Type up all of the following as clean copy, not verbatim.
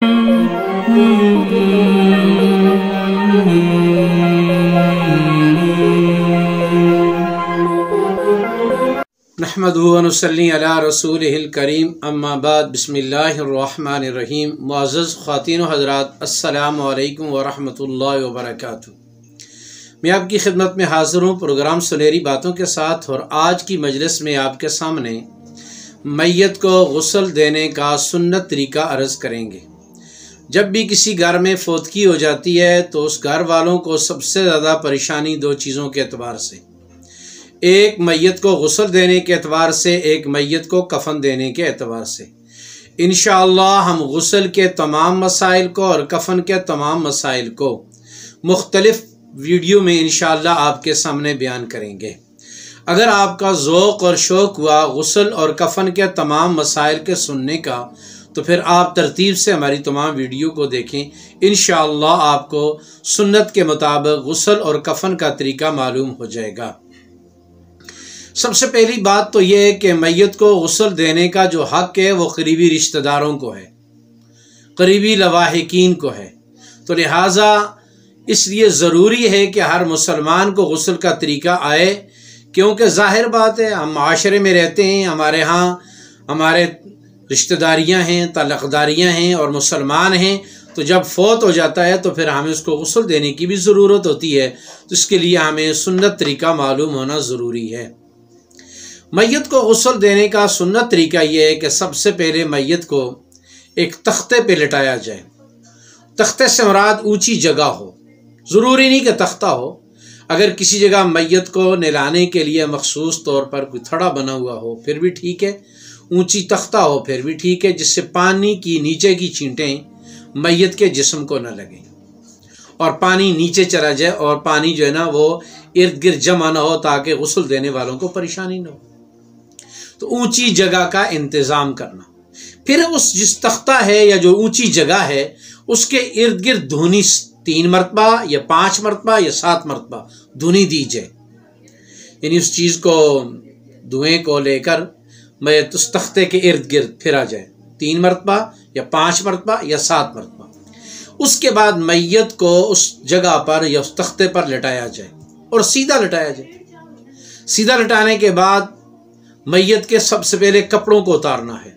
نحمدہ و نصلی علی رسولہ الکریم اما بعد بسم اللہ الرحمن الرحیم۔ معزز خواتین و حضرات، السلام علیکم ورحمۃ اللہ وبرکاتہ۔ میں آپ کی خدمت میں حاضر ہوں پروگرام سنہری باتوں کے ساتھ، اور آج کی مجلس میں آپ کے سامنے میت کو غسل دینے کا سنت طریقہ عرض کریں گے۔ جب بھی کسی گھر میں فوتگی ہو جاتی ہے تو اس گھر والوں کو سب سے زیادہ پریشانی دو چیزوں کے اعتبار سے، ایک میت کو غسل دینے کے اعتبار سے، ایک میت کو کفن دینے کے اعتبار سے۔ انشاءاللہ ہم غسل کے تمام مسائل کو اور کفن کے تمام مسائل کو مختلف ویڈیو میں انشاءاللہ آپ کے سامنے بیان کریں گے۔ اگر آپ کا ذوق اور شوق ہوا غسل اور کفن کے تمام مسائل کے سننے کا، تو پھر آپ ترتیب سے ہماری تمام ویڈیو کو دیکھیں۔ انشاءاللہ آپ کو سنت کے مطابق غسل اور کفن کا طریقہ معلوم ہو جائے گا۔ سب سے پہلی بات تو یہ ہے کہ میت کو غسل دینے کا جو حق ہے وہ قریبی رشتہ داروں کو ہے، قریبی لواحقین کو ہے۔ تو لہٰذا اس لیے ضروری ہے کہ ہر مسلمان کو غسل کا طریقہ آئے، کیونکہ ظاہر بات ہے ہم معاشرے میں رہتے ہیں، ہمارے ہاں ہمارے رشتہ داریاں ہیں، تعلق داریاں ہیں اور مسلمان ہیں، تو جب فوت ہو جاتا ہے تو پھر ہمیں اس کو غسل دینے کی بھی ضرورت ہوتی ہے، تو اس کے لیے ہمیں سنت طریقہ معلوم ہونا ضروری ہے۔ میت کو غسل دینے کا سنت طریقہ یہ ہے کہ سب سے پہلے میت کو ایک تختے پہ لٹایا جائے۔ تختے سے مراد اونچی جگہ ہو، ضروری نہیں کہ تختہ ہو، اگر کسی جگہ میت کو نہلانے کے لیے مخصوص طور پر کوئی تھڑا بنا ہوا ہو پھر بھی ٹھیک ہے، اونچی تختہ ہو پھر بھی ٹھیک ہے، جس سے پانی کی نیچے کی چھینٹیں میت کے جسم کو نہ لگیں اور پانی نیچے چلا جائے، اور پانی جو ہے نا وہ ارد گرد جمع نہ ہو تاکہ غسل دینے والوں کو پریشانی نہ ہو۔ تو اونچی جگہ کا انتظام کرنا، پھر اس جس تختہ ہے یا جو اونچی جگہ ہے اس کے ارد گرد دھونی 3 مرتبہ یا 5 مرتبہ یا 7 مرتبہ دھونی دی جائے، یعنی اس چیز کو دھوئیں کو لے کر میت اس تختے کے ارد گرد پھرا جائے 3 مرتبہ یا 5 مرتبہ یا 7 مرتبہ۔ اس کے بعد میت کو اس جگہ پر یا اس تختے پر لٹایا جائے اور سیدھا لٹایا جائے۔ سیدھا لٹانے کے بعد میت کے سب سے پہلے کپڑوں کو اتارنا ہے۔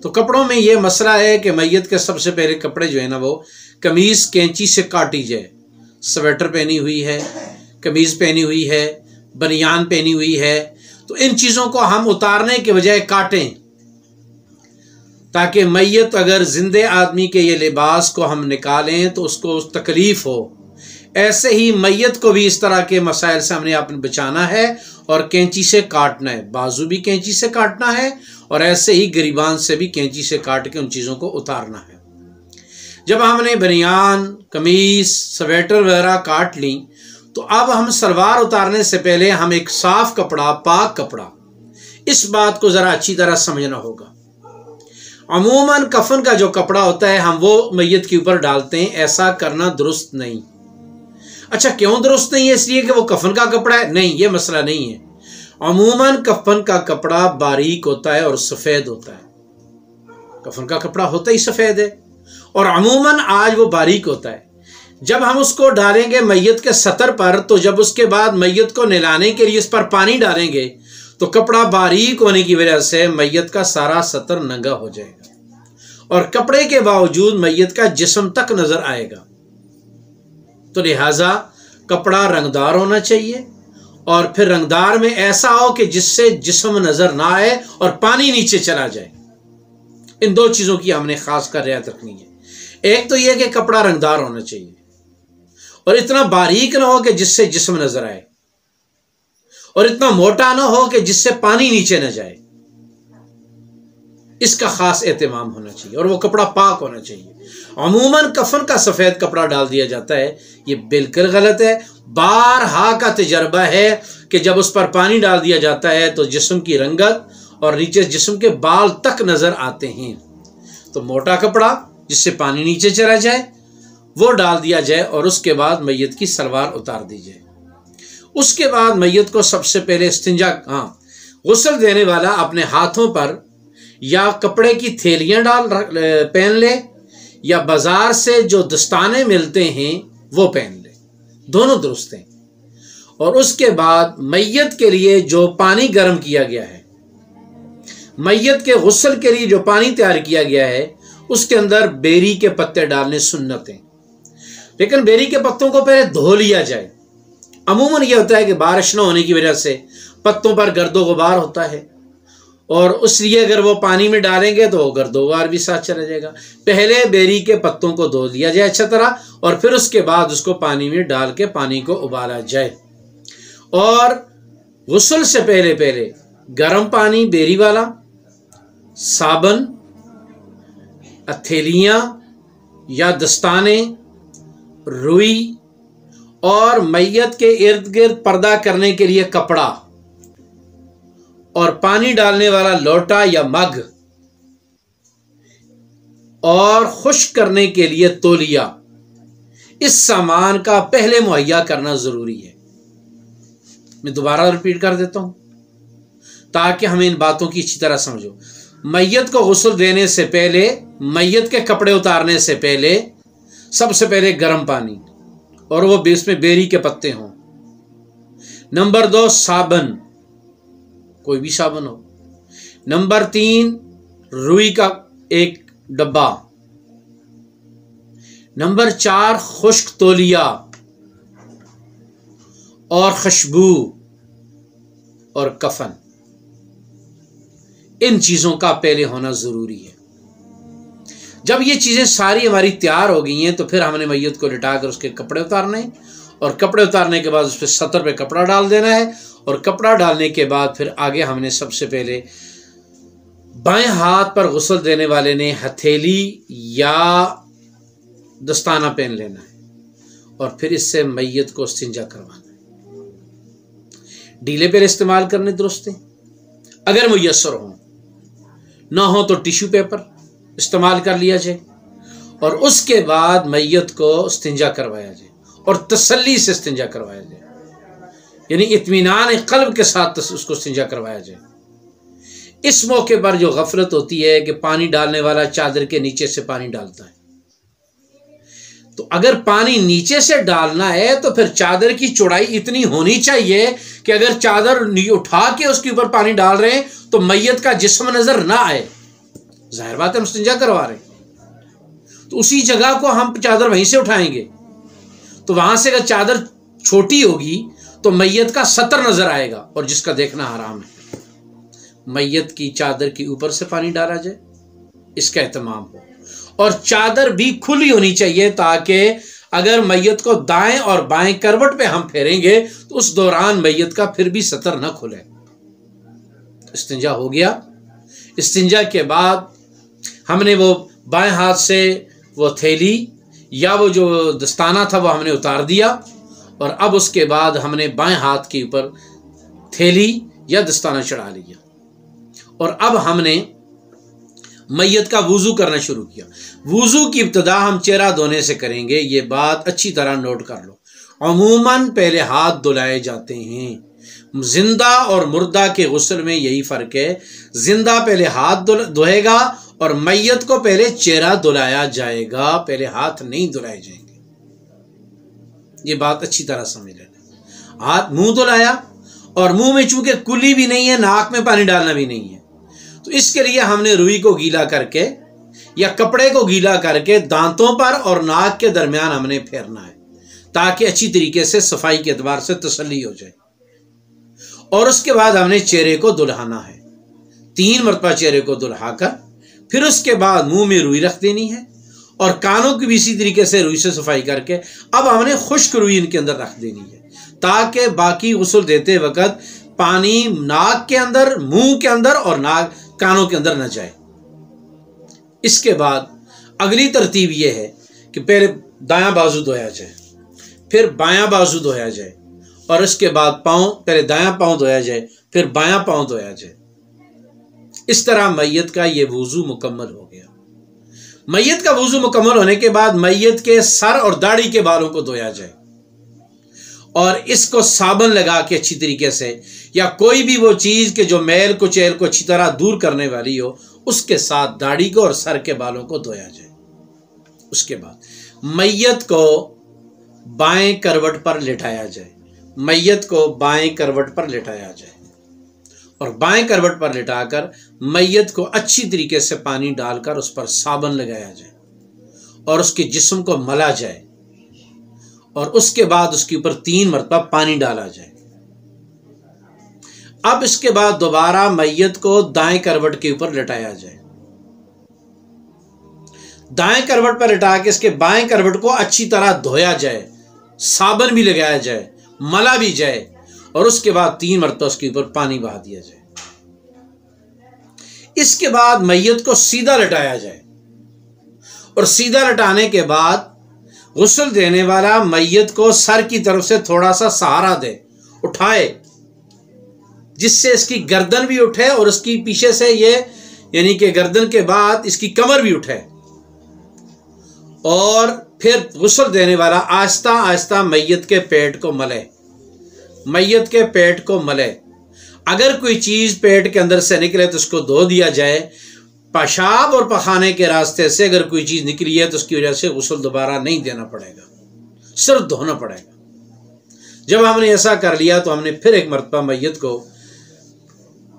تو کپڑوں میں یہ مسئلہ ہے کہ میت کے سب سے پہلے کپڑے جو ہے نا وہ قمیض کینچی سے کاٹی جائے۔ سویٹر پہنی ہوئی ہے، قمیض پہنی ہوئی ہے، بنیان پہنی ہوئی ہے، تو ان چیزوں کو ہم اتارنے کے بجائے کاٹیں، تاکہ میت اگر زندے آدمی کے یہ لباس کو ہم نکالیں تو اس کو تکلیف ہو۔ ایسے ہی میت کو بھی اس طرح کے مسائل سے ہم نے اپنے بچانا ہے اور کینچی سے کاٹنا ہے، بازو بھی کینچی سے کاٹنا ہے اور ایسے ہی گریبان سے بھی کینچی سے کاٹ کے ان چیزوں کو اتارنا ہے۔ جب ہم نے بنیان، قمیض، سویٹر وغیرہ کاٹ لیں تو اب ہم سلوار اتارنے سے پہلے ہم ایک صاف کپڑا، پاک کپڑا، اس بات کو ذرا اچھی طرح سمجھنا ہوگا۔ عموماً کفن کا جو کپڑا ہوتا ہے ہم وہ میت کے اوپر ڈالتے ہیں، ایسا کرنا درست نہیں۔ اچھا کیوں درست نہیں ہے؟ اس لیے کہ وہ کفن کا کپڑا ہے؟ نہیں، یہ مسئلہ نہیں ہے۔ عموماً کفن کا کپڑا باریک ہوتا ہے اور سفید ہوتا ہے، کفن کا کپڑا ہوتا ہی سفید ہے اور عموماً آج وہ باریک ہوتا ہے۔ جب ہم اس کو ڈالیں گے میت کے سطر پر، تو جب اس کے بعد میت کو نہلانے کے لیے اس پر پانی ڈالیں گے تو کپڑا باریک ہونے کی وجہ سے میت کا سارا سطر ننگا ہو جائے گا اور کپڑے کے باوجود میت کا جسم تک نظر آئے گا۔ تو لہٰذا کپڑا رنگدار ہونا چاہیے، اور پھر رنگدار میں ایسا ہو کہ جس سے جسم نظر نہ آئے اور پانی نیچے چلا جائے۔ ان دو چیزوں کی ہم نے خاص کر رعایت رکھنی ہے۔ ایک تو یہ کہ کپڑا رنگدار ہونا چاہیے اور اتنا باریک نہ ہو کہ جس سے جسم نظر آئے، اور اتنا موٹا نہ ہو کہ جس سے پانی نیچے نہ جائے۔ اس کا خاص اہتمام ہونا چاہیے، اور وہ کپڑا پاک ہونا چاہیے۔ عموماً کفن کا سفید کپڑا ڈال دیا جاتا ہے، یہ بالکل غلط ہے۔ بارہا کا تجربہ ہے کہ جب اس پر پانی ڈال دیا جاتا ہے تو جسم کی رنگت اور نیچے جسم کے بال تک نظر آتے ہیں۔ تو موٹا کپڑا جس سے پانی نیچے چلا جائے وہ ڈال دیا جائے، اور اس کے بعد میت کی سلوار اتار دی جائے۔ اس کے بعد میت کو سب سے پہلے غسل دینے والا اپنے ہاتھوں پر یا کپڑے کی تھیلیاں پہن لے یا بازار سے جو دستانے ملتے ہیں وہ پہن لے، دونوں درست ہیں۔ اور اس کے بعد میت کے لیے جو پانی گرم کیا گیا ہے، میت کے غسل کے لیے جو پانی تیار کیا گیا ہے، اس کے اندر بیری کے پتے ڈالنے سنت ہیں، لیکن بیری کے پتوں کو پہلے دھو لیا جائے۔ عموماً یہ ہوتا ہے کہ بارش نہ ہونے کی وجہ سے پتوں پر گرد و غبار ہوتا ہے، اور اس لیے اگر وہ پانی میں ڈالیں گے تو وہ گرد و غبار بھی ساتھ چلا جائے گا۔ پہلے بیری کے پتوں کو دھو لیا جائے اچھا طرح، اور پھر اس کے بعد اس کو پانی میں ڈال کے پانی کو ابالا جائے، اور غسل سے پہلے گرم پانی بیری والا، صابن، ہتھیلیاں یا دستانے، روئی، اور میت کے ارد گرد پردہ کرنے کے لیے کپڑا، اور پانی ڈالنے والا لوٹا یا مگ، اور خشک کرنے کے لیے تولیہ، اس سامان کا پہلے مہیا کرنا ضروری ہے۔ میں دوبارہ ریپیٹ کر دیتا ہوں تاکہ ہمیں ان باتوں کی اچھی طرح سمجھو۔ میت کو غسل دینے سے پہلے، میت کے کپڑے اتارنے سے پہلے، سب سے پہلے گرم پانی، اور وہ اس میں بیری کے پتے ہوں۔ نمبر 2 صابن، کوئی بھی صابن ہو۔ نمبر 3 روئی کا ایک ڈبہ۔ نمبر 4 خشک تولیہ اور خوشبو اور کفن۔ ان چیزوں کا پہلے ہونا ضروری ہے۔ جب یہ چیزیں ساری ہماری تیار ہو گئی ہیں تو پھر ہم نے میت کو لٹا کر اس کے کپڑے اتارنے ہیں، اور کپڑے اتارنے کے بعد اس پہ سطر پہ کپڑا ڈال دینا ہے، اور کپڑا ڈالنے کے بعد پھر آگے ہم نے سب سے پہلے بائیں ہاتھ پر غسل دینے والے نے ہتھیلی یا دستانہ پہن لینا ہے، اور پھر اس سے میت کو استنجا کروانا ہے۔ ڈیلے پہلے استعمال کرنے درست ہیں، اگر میسر ہوں، نہ ہو تو ٹیشو پیپر استعمال کر لیا جائے، اور اس کے بعد میت کو استنجا کروایا جائے، اور تسلی سے استنجا کروایا جائے، یعنی اطمینان قلب کے ساتھ اس کو استنجا کروایا جائے۔ اس موقع پر جو غفلت ہوتی ہے کہ پانی ڈالنے والا چادر کے نیچے سے پانی ڈالتا ہے، تو اگر پانی نیچے سے ڈالنا ہے تو پھر چادر کی چوڑائی اتنی ہونی چاہیے کہ اگر چادر اٹھا کے اس کے اوپر پانی ڈال رہے ہیں تو میت کا جسم نظر نہ آئے۔ ظاہر بات ہے ہم استنجا کروا رہے ہیں تو اسی جگہ کو ہم چادر وہیں سے اٹھائیں گے، تو وہاں سے اگر چادر چھوٹی ہوگی تو میت کا سطر نظر آئے گا، اور جس کا دیکھنا حرام ہے۔ میت کی چادر کے اوپر سے پانی ڈالا جائے، اس کا اہتمام ہو، اور چادر بھی کھلی ہونی چاہیے تاکہ اگر میت کو دائیں اور بائیں کروٹ پہ ہم پھیریں گے تو اس دوران میت کا پھر بھی سطر نہ کھلے۔ استنجا ہو گیا۔ استنجا کے بعد ہم نے وہ بائیں ہاتھ سے وہ تھیلی یا وہ جو دستانہ تھا وہ ہم نے اتار دیا، اور اب اس کے بعد ہم نے بائیں ہاتھ کے اوپر تھیلی یا دستانہ چڑھا لیا، اور اب ہم نے میت کا وضو کرنا شروع کیا۔ وضو کی ابتدا ہم چہرہ دھونے سے کریں گے، یہ بات اچھی طرح نوٹ کر لو۔ عموماً پہلے ہاتھ دھلائے جاتے ہیں۔ زندہ اور مردہ کے غسل میں یہی فرق ہے، زندہ پہلے ہاتھ دھوئے گا اور میت کو پہلے چہرہ دھلایا جائے گا، پہلے ہاتھ نہیں دھلائے جائیں گے۔ یہ بات اچھی طرح سمجھ لینا۔ ہاتھ منہ دھلایا، اور منہ میں چونکہ کلی بھی نہیں ہے، ناک میں پانی ڈالنا بھی نہیں ہے، تو اس کے لیے ہم نے روئی کو گیلا کر کے یا کپڑے کو گیلا کر کے دانتوں پر اور ناک کے درمیان ہم نے پھیرنا ہے تاکہ اچھی طریقے سے صفائی کے اعتبار سے تسلی ہو جائے، اور اس کے بعد ہم نے چہرے کو دھلانا ہے 3 مرتبہ چہرے کو دھلا کر، پھر اس کے بعد منہ میں روئی رکھ دینی ہے، اور کانوں کی بھی اسی طریقے سے روئی سے صفائی کر کے اب ہم نے خشک روئی ان کے اندر رکھ دینی ہے تاکہ باقی غسل دیتے وقت پانی ناک کے اندر، منہ کے اندر اور کانوں کے اندر نہ جائے۔ اس کے بعد اگلی ترتیب یہ ہے کہ پہلے دایاں بازو دھویا جائے، پھر بایاں بازو دھویا جائے، اور اس کے بعد پاؤں، پہلے دایاں پاؤں دھویا جائے پھر بایاں پاؤں دھویا جائے۔ اس طرح میت کا یہ وضو مکمل ہو گیا۔ میت کا وضو مکمل ہونے کے بعد میت کے سر اور داڑھی کے بالوں کو دھویا جائے، اور اس کو صابن لگا کے اچھی طریقے سے، یا کوئی بھی وہ چیز کہ جو میل کچیل کو اچھی طرح دور کرنے والی ہو، اس کے ساتھ داڑھی کو اور سر کے بالوں کو دھویا جائے۔ اس کے بعد میت کو بائیں کروٹ پر لٹایا جائے، میت کو بائیں کروٹ پر لٹایا جائے اور بائیں کروٹ پر لٹا کر میت کو اچھی طریقے سے پانی ڈال کر اس پر صابن لگایا جائے اور اس کے جسم کو ملا جائے اور اس کے بعد اس کے اوپر 3 مرتبہ پانی ڈالا جائے۔ اب اس کے بعد دوبارہ میت کو دائیں کروٹ کے اوپر لٹایا جائے، دائیں کروٹ پر لٹا کے اس کے بائیں کروٹ کو اچھی طرح دھویا جائے، صابن بھی لگایا جائے، ملا بھی جائے اور اس کے بعد 3 مرتبہ اس کے اوپر پانی بہا دیا جائے۔ اس کے بعد میت کو سیدھا لٹایا جائے اور سیدھا لٹانے کے بعد غسل دینے والا میت کو سر کی طرف سے تھوڑا سا سہارا دے، اٹھائے، جس سے اس کی گردن بھی اٹھے اور اس کی پیچھے سے یہ یعنی کہ گردن کے بعد اس کی کمر بھی اٹھے، اور پھر غسل دینے والا آہستہ آہستہ میت کے پیٹ کو ملے، میت کے پیٹ کو ملے۔ اگر کوئی چیز پیٹ کے اندر سے نکلے تو اس کو دھو دیا جائے، پیشاب اور پخانے کے راستے سے اگر کوئی چیز نکلی ہے تو اس کی وجہ سے غسل دوبارہ نہیں دینا پڑے گا، صرف دھونا پڑے گا۔ جب ہم نے ایسا کر لیا تو ہم نے پھر ایک مرتبہ میت کو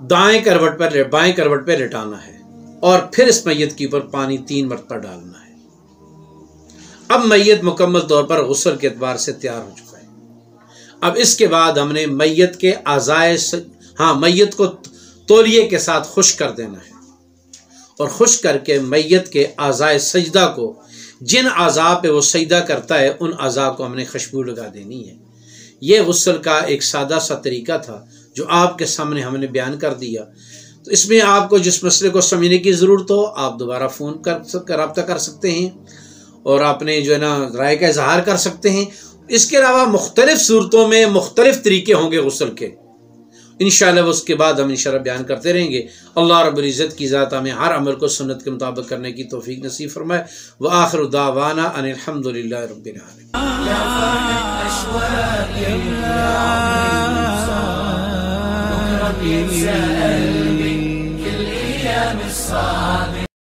بائیں کروٹ پہ لٹانا ہے اور پھر اس میت کے اوپر پانی 3 مرتبہ ڈالنا ہے۔ اب میت مکمل طور پر غسل کے اعتبار سے تیار ہو چکا ہے۔ اب اس کے بعد ہم نے میت کے میت کو تولیے کے ساتھ خشک کر دینا ہے اور خشک کر کے میت کے اعضائے سجدہ کو، جن اعضاء پہ وہ سجدہ کرتا ہے ان اعضاء کو ہم نے خوشبو لگا دینی ہے۔ یہ غسل کا ایک سادہ سا طریقہ تھا جو آپ کے سامنے ہم نے بیان کر دیا۔ تو اس میں آپ کو جس مسئلے کو سمجھنے کی ضرورت ہو آپ دوبارہ فون کر رابطہ کر سکتے ہیں اور آپ نے جو ہے نا رائے کا اظہار کر سکتے ہیں۔ اس کے علاوہ مختلف صورتوں میں مختلف طریقے ہوں گے غسل کے، انشاءاللہ اس کے بعد ہم انشاءاللہ بیان کرتے رہیں گے۔ اللہ رب العزت کی ذات ہمیں ہر عمل کو سنت کے مطابق کرنے کی توفیق نصیب فرمائے۔ وآخر دعوانا ان الحمد للہ رب العالمین۔